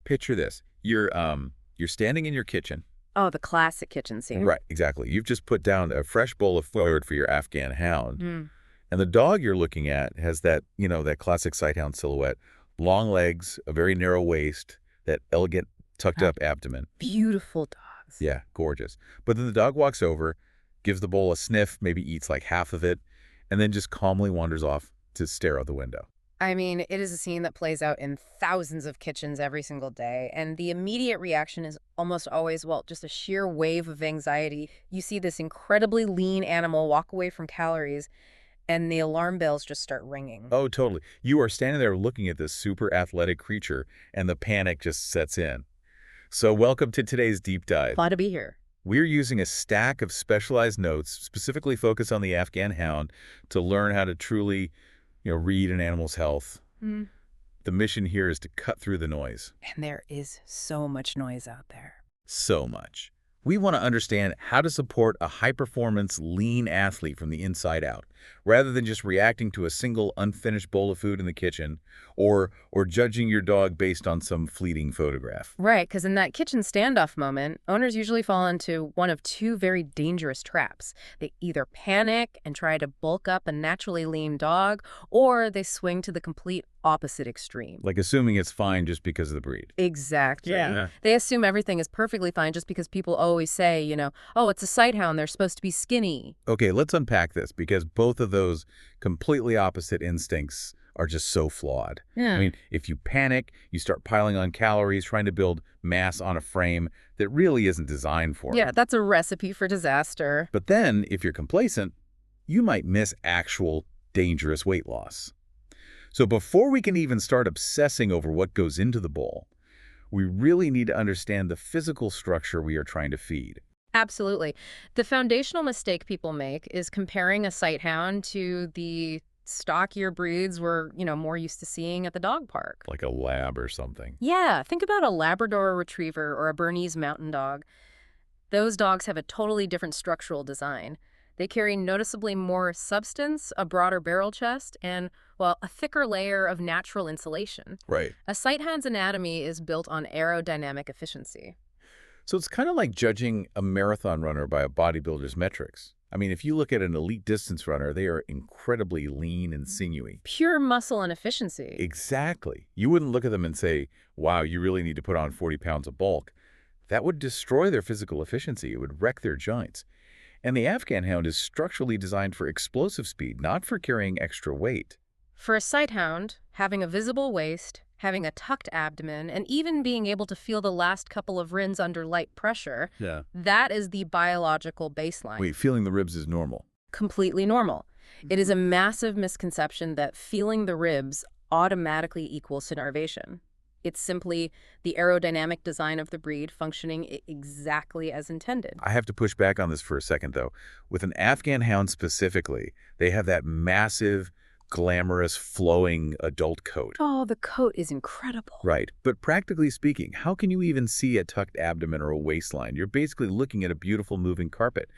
Picture this. You're standing in your kitchen. Oh, the classic kitchen scene. Right, exactly. You've just put down a fresh bowl of food for your Afghan hound. Mm. And the dog you're looking at has that classic sighthound silhouette, long legs, a very narrow waist, that elegant tucked up abdomen. Beautiful dogs. Yeah, gorgeous. But then the dog walks over, gives the bowl a sniff, maybe eats like half of it, and then just calmly wanders off to stare out the window. I mean, it is a scene that plays out in thousands of kitchens every single day, and the immediate reaction is almost always, well, just a sheer wave of anxiety. You see this incredibly lean animal walk away from calories, and the alarm bells just start ringing. Oh, totally. You are standing there looking at this super athletic creature, and the panic just sets in. So welcome to today's deep dive. Glad to be here. We're using a stack of specialized notes specifically focused on the Afghan hound to learn how to truly, read an animal's health. Mm. The mission here is to cut through the noise. And there is so much noise out there. So much. We want to understand how to support a high-performance, lean athlete from the inside out, rather than just reacting to a single unfinished bowl of food in the kitchen or judging your dog based on some fleeting photograph. Right, because in that kitchen standoff moment, owners usually fall into one of two very dangerous traps. They either panic and try to bulk up a naturally lean dog, or they swing to the complete opposite extreme. Like assuming it's fine just because of the breed. Exactly. Yeah. They assume everything is perfectly fine just because people always say, oh, it's a sighthound, they're supposed to be skinny. Okay, let's unpack this because both of those completely opposite instincts are just so flawed. Yeah. I mean, if you panic, you start piling on calories, trying to build mass on a frame that really isn't designed for it. Yeah, that's a recipe for disaster. But then, if you're complacent, you might miss actual dangerous weight loss. So before we can even start obsessing over what goes into the bowl, we really need to understand the physical structure we are trying to feed. Absolutely. The foundational mistake people make is comparing a sighthound to the stockier breeds we're, more used to seeing at the dog park. Like a lab or something. Yeah, think about a Labrador Retriever or a Bernese Mountain Dog. Those dogs have a totally different structural design. They carry noticeably more substance, a broader barrel chest, and, well, a thicker layer of natural insulation. Right. A sighthound's anatomy is built on aerodynamic efficiency. So it's kind of like judging a marathon runner by a bodybuilder's metrics. I mean, if you look at an elite distance runner, they are incredibly lean and sinewy. Pure muscle and efficiency. Exactly. You wouldn't look at them and say, wow, you really need to put on 40 pounds of bulk. That would destroy their physical efficiency. It would wreck their joints. And the Afghan Hound is structurally designed for explosive speed, not for carrying extra weight. For a sighthound, having a visible waist, having a tucked abdomen, and even being able to feel the last couple of rins under light pressure, that is the biological baseline. Wait, feeling the ribs is normal? Completely normal. It is a massive misconception that feeling the ribs automatically equals starvation. It's simply the aerodynamic design of the breed functioning exactly as intended. I have to push back on this for a second, though. With an Afghan Hound specifically, they have that massive, glamorous, flowing adult coat. Oh, the coat is incredible. Right. But practically speaking, how can you even see a tucked abdomen or a waistline? You're basically looking at a beautiful moving carpet.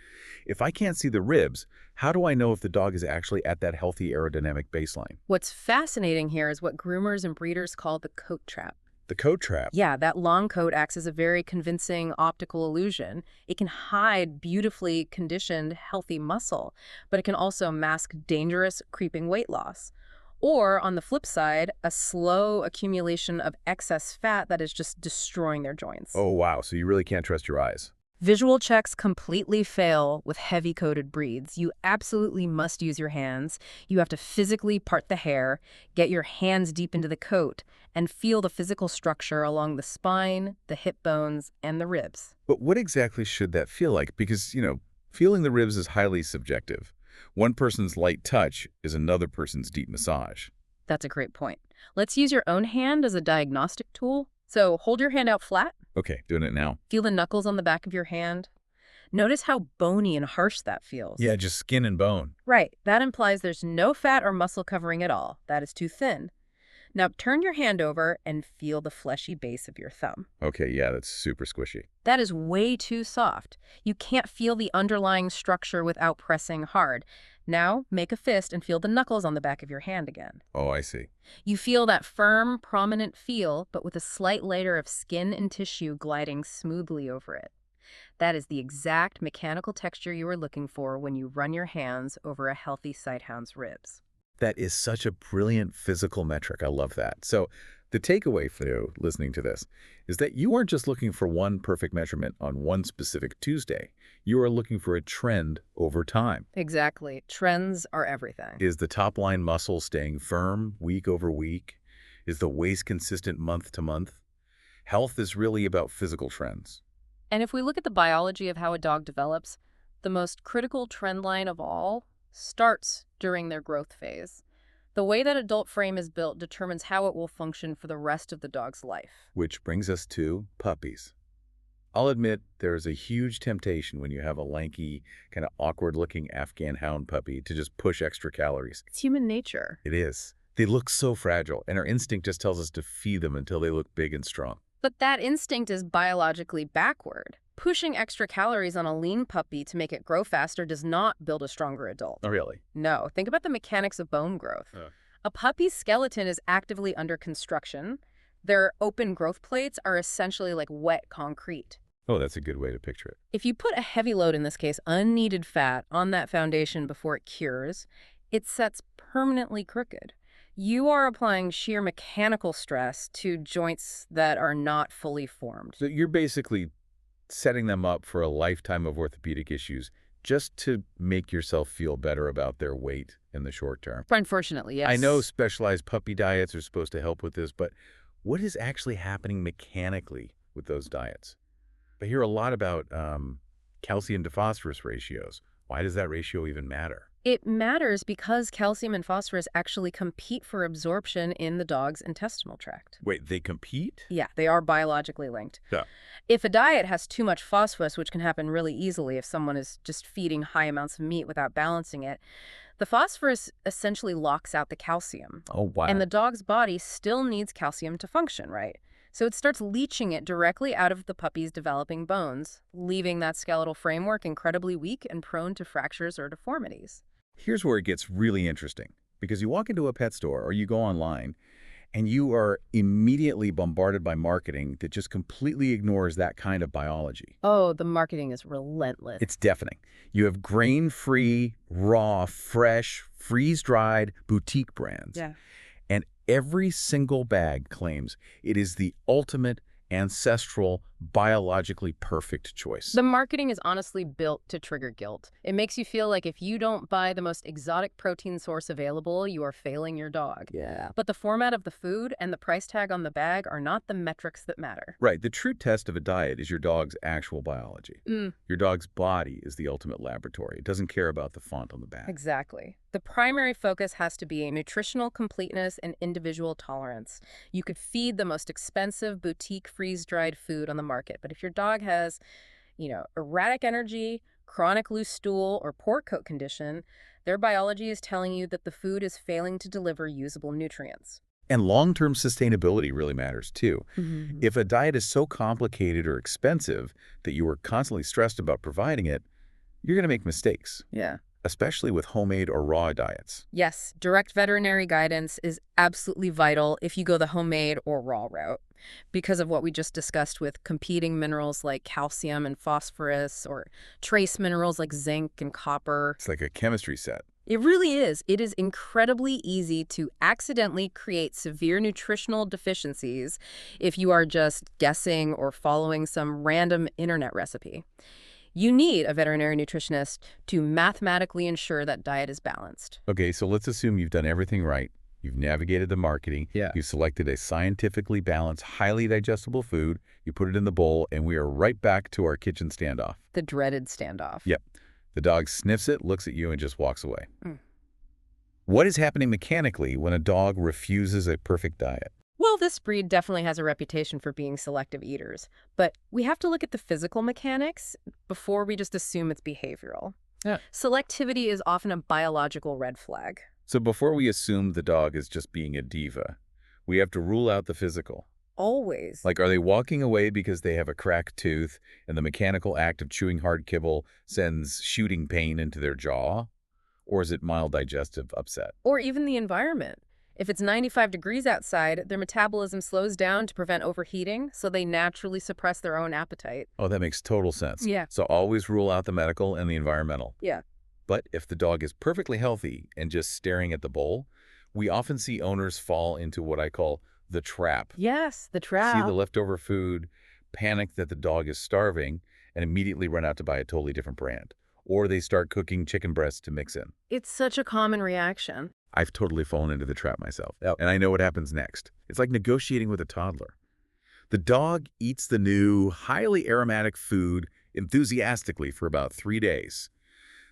If I can't see the ribs, how do I know if the dog is actually at that healthy aerodynamic baseline? What's fascinating here is what groomers and breeders call the coat trap. The coat trap? Yeah, that long coat acts as a very convincing optical illusion. It can hide beautifully conditioned, healthy muscle, but it can also mask dangerous, creeping weight loss. Or, on the flip side, a slow accumulation of excess fat that is just destroying their joints. Oh, wow. So you really can't trust your eyes. Visual checks completely fail with heavy-coated breeds. You absolutely must use your hands. You have to physically part the hair, get your hands deep into the coat, and feel the physical structure along the spine, the hip bones, and the ribs. But what exactly should that feel like? Because, feeling the ribs is highly subjective. One person's light touch is another person's deep massage. That's a great point. Let's use your own hand as a diagnostic tool. So hold your hand out flat. Okay, doing it now. Feel the knuckles on the back of your hand. Notice how bony and harsh that feels. Yeah, just skin and bone. Right. That implies there's no fat or muscle covering at all. That is too thin. Now turn your hand over and feel the fleshy base of your thumb. Okay, yeah, that's super squishy. That is way too soft. You can't feel the underlying structure without pressing hard. Now, make a fist and feel the knuckles on the back of your hand again. Oh, I see. You feel that firm, prominent feel, but with a slight layer of skin and tissue gliding smoothly over it. That is the exact mechanical texture you are looking for when you run your hands over a healthy sighthound's ribs. That is such a brilliant physical metric. I love that. So the takeaway for you listening to this is that you aren't just looking for one perfect measurement on one specific Tuesday. You are looking for a trend over time. Exactly. Trends are everything. Is the top line muscle staying firm week over week? Is the waist consistent month to month? Health is really about physical trends. And if we look at the biology of how a dog develops, the most critical trend line of all starts during their growth phase. The way that adult frame is built determines how it will function for the rest of the dog's life. Which brings us to puppies. I'll admit there is a huge temptation when you have a lanky, kind of awkward-looking Afghan Hound puppy to just push extra calories. It's human nature. It is. They look so fragile, and our instinct just tells us to feed them until they look big and strong. But that instinct is biologically backward. Pushing extra calories on a lean puppy to make it grow faster does not build a stronger adult. Oh, really? No, think about the mechanics of bone growth. A puppy's skeleton is actively under construction. Their open growth plates are essentially like wet concrete. Oh, that's a good way to picture it. If you put a heavy load, in this case unneeded fat, on that foundation before it cures, it sets permanently crooked. You are applying sheer mechanical stress to joints that are not fully formed. So you're basically setting them up for a lifetime of orthopedic issues just to make yourself feel better about their weight in the short term. Unfortunately, yes. I know specialized puppy diets are supposed to help with this, but what is actually happening mechanically with those diets? I hear a lot about calcium to phosphorus ratios. Why does that ratio even matter? It matters because calcium and phosphorus actually compete for absorption in the dog's intestinal tract. Wait, they compete? Yeah, they are biologically linked. Yeah. If a diet has too much phosphorus, which can happen really easily if someone is just feeding high amounts of meat without balancing it, the phosphorus essentially locks out the calcium. Oh, wow. And the dog's body still needs calcium to function, right? So it starts leaching it directly out of the puppy's developing bones, leaving that skeletal framework incredibly weak and prone to fractures or deformities. Here's where it gets really interesting, because you walk into a pet store or you go online and you are immediately bombarded by marketing that just completely ignores that kind of biology. Oh, the marketing is relentless. It's deafening. You have grain-free, raw, fresh, freeze-dried boutique brands. Yeah. And every single bag claims it is the ultimate ancestral, biologically perfect choice. The marketing is honestly built to trigger guilt. It makes you feel like if you don't buy the most exotic protein source available, you are failing your dog. Yeah. But the format of the food and the price tag on the bag are not the metrics that matter. Right. The true test of a diet is your dog's actual biology. Your dog's body is the ultimate laboratory. It doesn't care about the font on the bag. Exactly. The primary focus has to be nutritional completeness and individual tolerance. You could feed the most expensive boutique freeze-dried food on the market, but if your dog has, erratic energy, chronic loose stool, or poor coat condition, their biology is telling you that the food is failing to deliver usable nutrients. And long-term sustainability really matters too. If a diet is so complicated or expensive that you are constantly stressed about providing it, you're going to make mistakes. Yeah. Especially with homemade or raw diets. Yes, direct veterinary guidance is absolutely vital if you go the homemade or raw route, because of what we just discussed with competing minerals like calcium and phosphorus, or trace minerals like zinc and copper. It's like a chemistry set. It really is. It is incredibly easy to accidentally create severe nutritional deficiencies if you are just guessing or following some random internet recipe. You need a veterinary nutritionist to mathematically ensure that diet is balanced. Okay, so let's assume you've done everything right. You've navigated the marketing. Yeah. You've selected a scientifically balanced, highly digestible food. You put it in the bowl, and we are right back to our kitchen standoff. The dreaded standoff. Yep. The dog sniffs it, looks at you, and just walks away. What is happening mechanically when a dog refuses a perfect diet? Well, this breed definitely has a reputation for being selective eaters, but we have to look at the physical mechanics before we just assume it's behavioral. Yeah. Selectivity is often a biological red flag. So before we assume the dog is just being a diva, we have to rule out the physical. Always. Like, are they walking away because they have a cracked tooth and the mechanical act of chewing hard kibble sends shooting pain into their jaw? Or is it mild digestive upset? Or even the environment. If it's 95 degrees outside, their metabolism slows down to prevent overheating, so they naturally suppress their own appetite. Oh, that makes total sense. Yeah. So always rule out the medical and the environmental. Yeah. But if the dog is perfectly healthy and just staring at the bowl, we often see owners fall into what I call the trap. Yes, the See trap. the leftover food, panic that the dog is starving, and immediately run out to buy a totally different brand. Or they start cooking chicken breasts to mix in. It's such a common reaction. I've totally fallen into the trap myself. Yep. And I know what happens next. It's like negotiating with a toddler. The dog eats the new, highly aromatic food enthusiastically for about 3 days.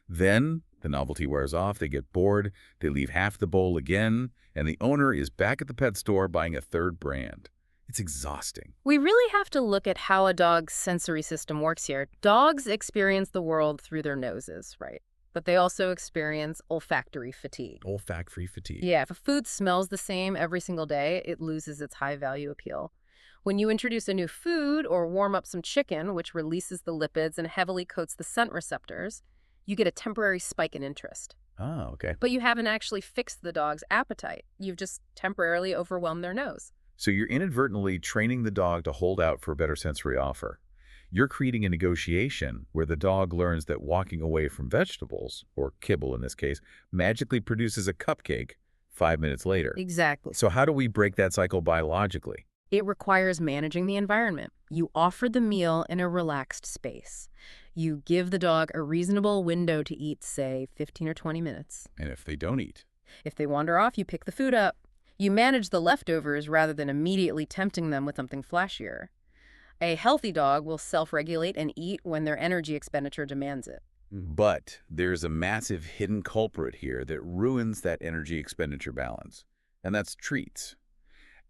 Then the novelty wears off, they get bored, they leave half the bowl again, and the owner is back at the pet store buying a third brand. It's exhausting. We really have to look at how a dog's sensory system works here. Dogs experience the world through their noses, right? But they also experience olfactory fatigue. Olfactory fatigue. Yeah, if a food smells the same every single day, it loses its high-value appeal. When you introduce a new food or warm up some chicken, which releases the lipids and heavily coats the scent receptors, you get a temporary spike in interest. Oh, okay. But you haven't actually fixed the dog's appetite. You've just temporarily overwhelmed their nose. So you're inadvertently training the dog to hold out for a better sensory offer. You're creating a negotiation where the dog learns that walking away from vegetables, or kibble in this case, magically produces a cupcake 5 minutes later. Exactly. So how do we break that cycle biologically? It requires managing the environment. You offer the meal in a relaxed space. You give the dog a reasonable window to eat, say, 15 or 20 minutes. And if they don't eat? If they wander off, you pick the food up. You manage the leftovers rather than immediately tempting them with something flashier. A healthy dog will self-regulate and eat when their energy expenditure demands it. But there's a massive hidden culprit here that ruins that energy expenditure balance, and that's treats.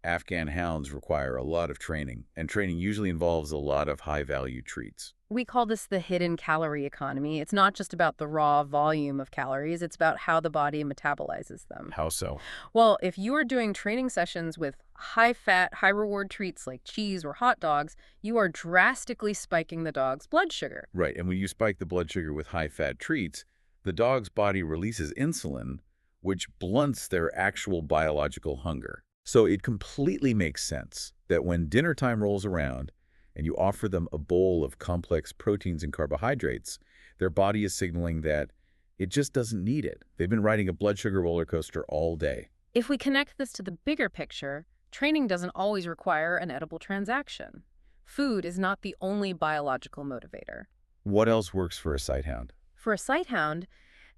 Afghan hounds require a lot of training, and training usually involves a lot of high-value treats. We call this the hidden calorie economy. It's not just about the raw volume of calories, it's about how the body metabolizes them. How so? Well, if you are doing training sessions with high-fat, high-reward treats like cheese or hot dogs, you are drastically spiking the dog's blood sugar. Right, and when you spike the blood sugar with high-fat treats, the dog's body releases insulin, which blunts their actual biological hunger. So it completely makes sense that when dinner time rolls around and you offer them a bowl of complex proteins and carbohydrates, their body is signaling that it just doesn't need it. They've been riding a blood sugar roller coaster all day. If we connect this to the bigger picture, training doesn't always require an edible transaction. Food is not the only biological motivator. What else works for a sighthound? For a sighthound,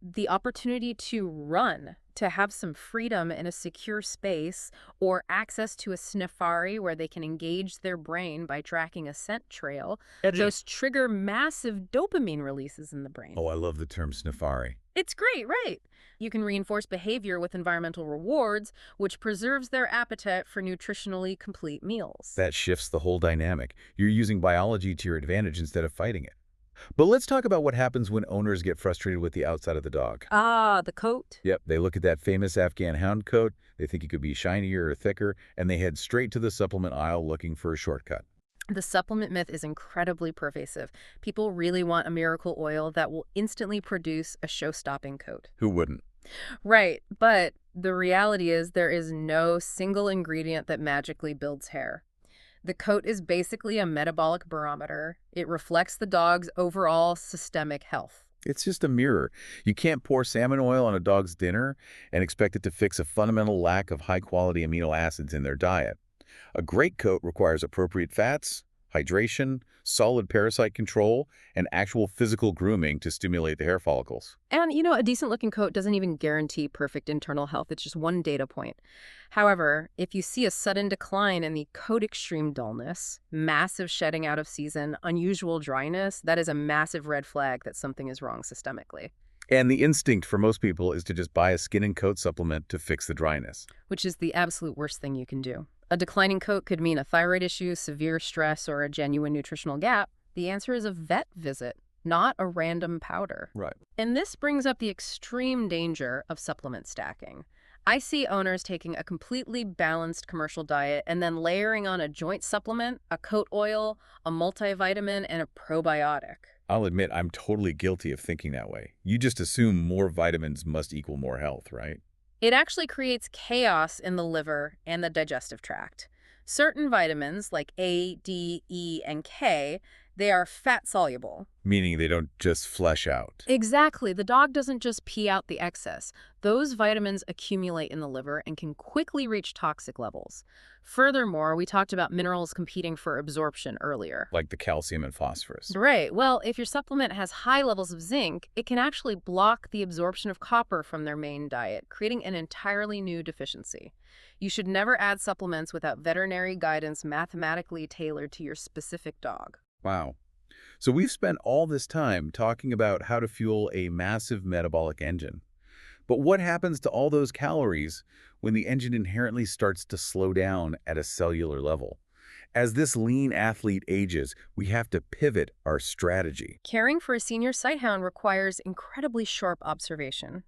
the opportunity to run, to have some freedom in a secure space, or access to a sniffari where they can engage their brain by tracking a scent trail, those trigger massive dopamine releases in the brain. Oh, I love the term sniffari. It's great, right? You can reinforce behavior with environmental rewards, which preserves their appetite for nutritionally complete meals. That shifts the whole dynamic. You're using biology to your advantage instead of fighting it. But let's talk about what happens when owners get frustrated with the outside of the dog. Ah, the coat. Yep, they look at that famous Afghan Hound coat, they think it could be shinier or thicker, and they head straight to the supplement aisle looking for a shortcut. The supplement myth is incredibly pervasive. People really want a miracle oil that will instantly produce a show-stopping coat. Who wouldn't? Right, but the reality is there is no single ingredient that magically builds hair. The coat is basically a metabolic barometer. It reflects the dog's overall systemic health. It's just a mirror. You can't pour salmon oil on a dog's dinner and expect it to fix a fundamental lack of high-quality amino acids in their diet. A great coat requires appropriate fats, hydration, solid parasite control, and actual physical grooming to stimulate the hair follicles. And, a decent-looking coat doesn't even guarantee perfect internal health. It's just one data point. However, if you see a sudden decline in the coat extreme dullness, massive shedding out of season, unusual dryness, that is a massive red flag that something is wrong systemically. And the instinct for most people is to just buy a skin and coat supplement to fix the dryness. Which is the absolute worst thing you can do. A declining coat could mean a thyroid issue, severe stress, or a genuine nutritional gap. The answer is a vet visit, not a random powder. Right. And this brings up the extreme danger of supplement stacking. I see owners taking a completely balanced commercial diet and then layering on a joint supplement, a coat oil, a multivitamin, and a probiotic. I'll admit I'm totally guilty of thinking that way. You just assume more vitamins must equal more health, right? It actually creates chaos in the liver and the digestive tract. Certain vitamins, like A, D, E, and K, they are fat soluble. Meaning they don't just flesh out. Exactly. The dog doesn't just pee out the excess. Those vitamins accumulate in the liver and can quickly reach toxic levels. Furthermore, we talked about minerals competing for absorption earlier. Like the calcium and phosphorus. Right. Well, if your supplement has high levels of zinc, it can actually block the absorption of copper from their main diet, creating an entirely new deficiency. You should never add supplements without veterinary guidance mathematically tailored to your specific dog. Wow. So we've spent all this time talking about how to fuel a massive metabolic engine. But what happens to all those calories when the engine inherently starts to slow down at a cellular level? As this lean athlete ages, we have to pivot our strategy. Caring for a senior sighthound requires incredibly sharp observation.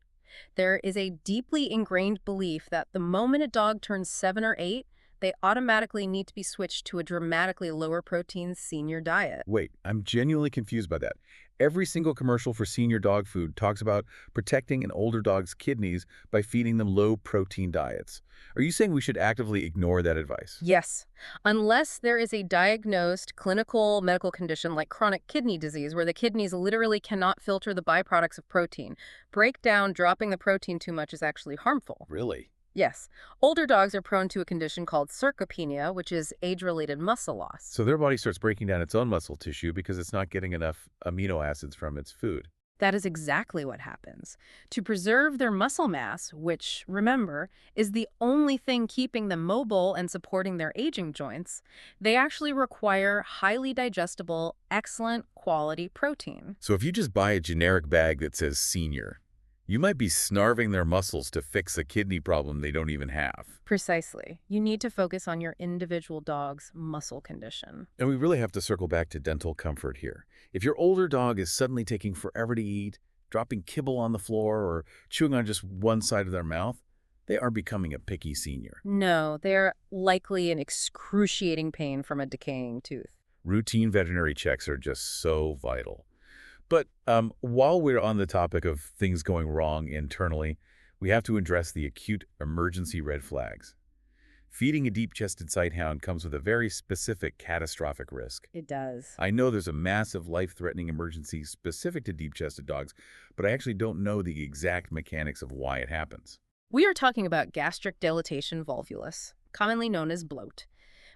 There is a deeply ingrained belief that the moment a dog turns 7 or 8, they automatically need to be switched to a dramatically lower protein senior diet. Wait, I'm genuinely confused by that. Every single commercial for senior dog food talks about protecting an older dog's kidneys by feeding them low-protein diets. Are you saying we should actively ignore that advice? Yes, unless there is a diagnosed clinical medical condition like chronic kidney disease where the kidneys literally cannot filter the byproducts of protein. Breakdown, dropping the protein too much is actually harmful. Really? Yes, older dogs are prone to a condition called sarcopenia, which is age-related muscle loss. So their body starts breaking down its own muscle tissue because it's not getting enough amino acids from its food. That is exactly what happens. To preserve their muscle mass, which, remember, is the only thing keeping them mobile and supporting their aging joints, they actually require highly digestible, excellent quality protein. So if you just buy a generic bag that says senior, you might be snarving their muscles to fix a kidney problem they don't even have. Precisely. You need to focus on your individual dog's muscle condition. And we really have to circle back to dental comfort here. If your older dog is suddenly taking forever to eat, dropping kibble on the floor, or chewing on just one side of their mouth, they are becoming a picky senior. No, they're likely in excruciating pain from a decaying tooth. Routine veterinary checks are just so vital. But while we're on the topic of things going wrong internally, we have to address the acute emergency red flags. Feeding a deep-chested sighthound comes with a very specific catastrophic risk. It does. I know there's a massive life-threatening emergency specific to deep-chested dogs, but I actually don't know the exact mechanics of why it happens. We are talking about gastric dilatation volvulus, commonly known as bloat.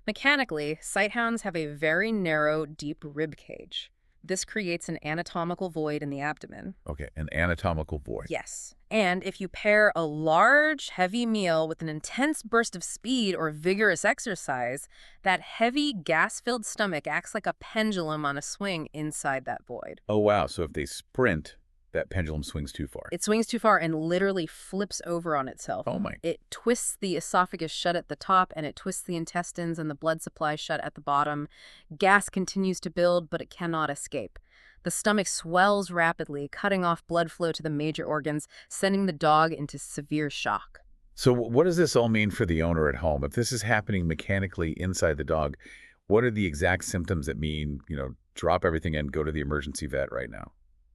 Mechanically, sighthounds have a very narrow, deep rib cage. This creates an anatomical void in the abdomen. Okay, an anatomical void. Yes. And if you pair a large, heavy meal with an intense burst of speed or vigorous exercise, that heavy, gas-filled stomach acts like a pendulum on a swing inside that void. Oh, wow. So if they sprint, that pendulum swings too far. It swings too far and literally flips over on itself. Oh, my. It twists the esophagus shut at the top, and it twists the intestines and the blood supply shut at the bottom. Gas continues to build, but it cannot escape. The stomach swells rapidly, cutting off blood flow to the major organs, sending the dog into severe shock. So what does this all mean for the owner at home? If this is happening mechanically inside the dog, what are the exact symptoms that mean, drop everything and go to the emergency vet right now?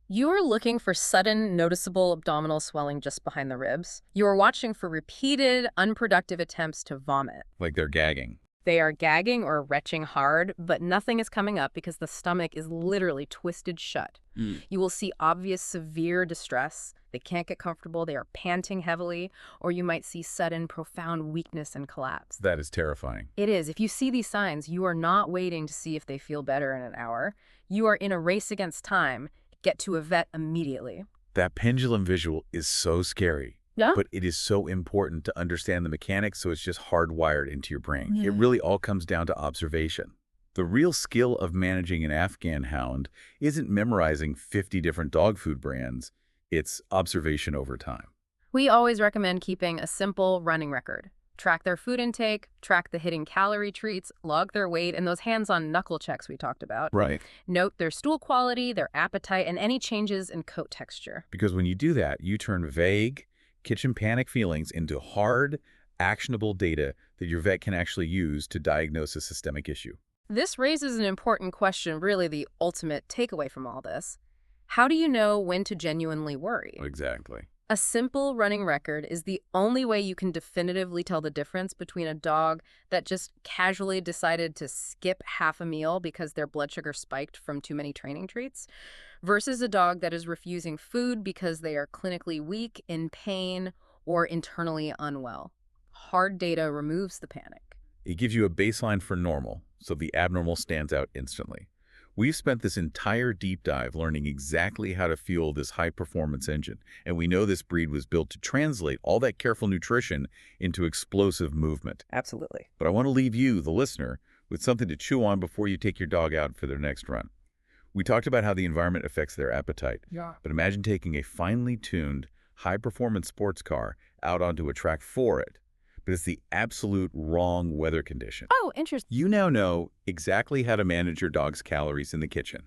You are looking for sudden, noticeable abdominal swelling just behind the ribs. You are watching for repeated, unproductive attempts to vomit. Like they're gagging. They are gagging or retching hard, but nothing is coming up because the stomach is literally twisted shut. You will see obvious severe distress. They can't get comfortable. They are panting heavily, or you might see sudden, profound weakness and collapse. That is terrifying. It is. If you see these signs, you are not waiting to see if they feel better in an hour. You are in a race against time. Get to a vet immediately. That pendulum visual is so scary. Yeah? But it is so important to understand the mechanics, so it's just hardwired into your brain. It really all comes down to observation. The real skill of managing an Afghan hound isn't memorizing 50 different dog food brands. It's observation over time. We always recommend keeping a simple running record. Track their food intake, track the hidden calorie treats, log their weight, and those hands-on knuckle checks we talked about. Right. Note their stool quality, their appetite, and any changes in coat texture. Because when you do that, you turn vague, kitchen panic feelings into hard, actionable data that your vet can actually use to diagnose a systemic issue. This raises an important question, really the ultimate takeaway from all this. How do you know when to genuinely worry? Exactly. A simple running record is the only way you can definitively tell the difference between a dog that just casually decided to skip half a meal because their blood sugar spiked from too many training treats versus a dog that is refusing food because they are clinically weak, in pain, or internally unwell. Hard data removes the panic. It gives you a baseline for normal, so the abnormal stands out instantly. We've spent this entire deep dive learning exactly how to fuel this high-performance engine, and we know this breed was built to translate all that careful nutrition into explosive movement. Absolutely. But I want to leave you, the listener, with something to chew on before you take your dog out for their next run. We talked about how the environment affects their appetite, but imagine taking a finely tuned, high-performance sports car out onto a track for it, but it's the absolute wrong weather condition. Oh, interesting. You now know exactly how to manage your dog's calories in the kitchen.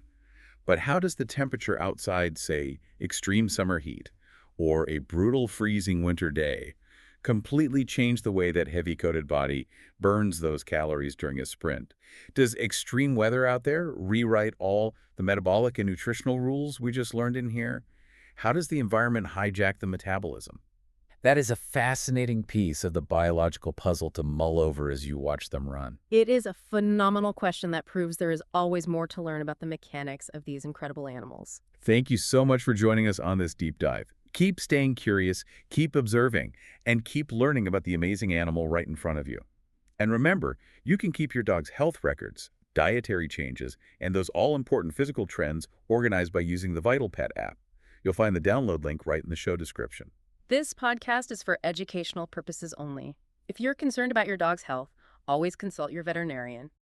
But how does the temperature outside, say, extreme summer heat or a brutal freezing winter day, completely change the way that heavy-coated body burns those calories during a sprint? Does extreme weather out there rewrite all the metabolic and nutritional rules we just learned in here? How does the environment hijack the metabolism? That is a fascinating piece of the biological puzzle to mull over as you watch them run. It is a phenomenal question that proves there is always more to learn about the mechanics of these incredible animals. Thank you so much for joining us on this deep dive. Keep staying curious, keep observing, and keep learning about the amazing animal right in front of you. And remember, you can keep your dog's health records, dietary changes, and those all-important physical trends organized by using the Vital Pet app. You'll find the download link right in the show description. This podcast is for educational purposes only. If you're concerned about your dog's health, always consult your veterinarian.